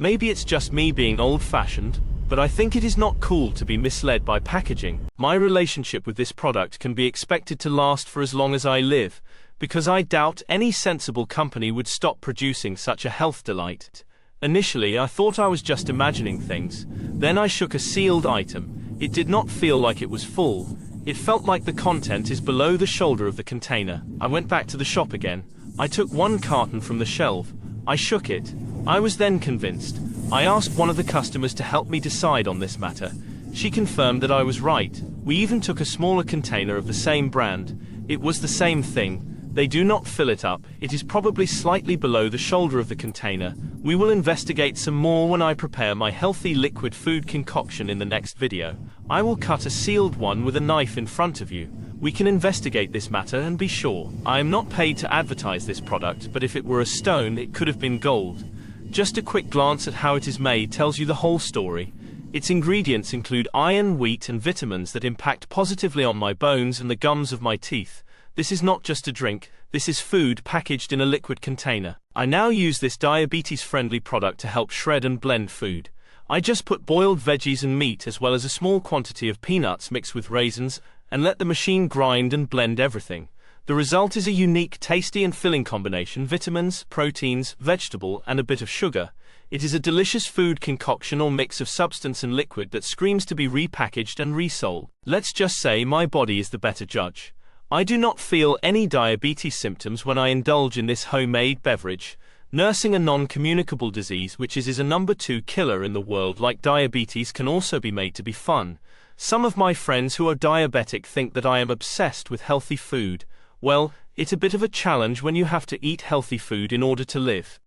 Maybe it's just me being old-fashioned, but I think it is not cool to be misled by packaging. My relationship with this product can be expected to last for as long as I live, because I doubt any sensible company would stop producing such a health delight. Initially, I thought I was just imagining things. Then I shook a sealed item. It did not feel like it was full. It felt like the content is below the shoulder of the container. I went back to the shop again. I took one carton from the shelf. I shook it. I was then convinced. I asked one of the customers to help me decide on this matter. She confirmed that I was right. We even took a smaller container of the same brand. It was the same thing. They do not fill it up. It is probably slightly below the shoulder of the container. We will investigate some more when I prepare my healthy liquid food concoction in the next video. I will cut a sealed one with a knife in front of you. We can investigate this matter and be sure. I am not paid to advertise this product, but if it were a stone, it could have been gold. Just a quick glance at how it is made tells you the whole story. Its ingredients include iron, wheat, and vitamins that impact positively on my bones and the gums of my teeth. This is not just a drink, this is food packaged in a liquid container. I now use this diabetes-friendly product to help shred and blend food. I just put boiled veggies and meat as well as a small quantity of peanuts mixed with raisins and let the machine grind and blend everything. The result is a unique, tasty and filling combination: vitamins, proteins, vegetable, and a bit of sugar. It is a delicious food concoction or mix of substance and liquid that screams to be repackaged and resold. Let's just say my body is the better judge. I do not feel any diabetes symptoms when I indulge in this homemade beverage. Nursing a non-communicable disease, which is a number 2 killer in the world like diabetes, can also be made to be fun. Some of my friends who are diabetic think that I am obsessed with healthy food. Well, it's a bit of a challenge when you have to eat healthy food in order to live.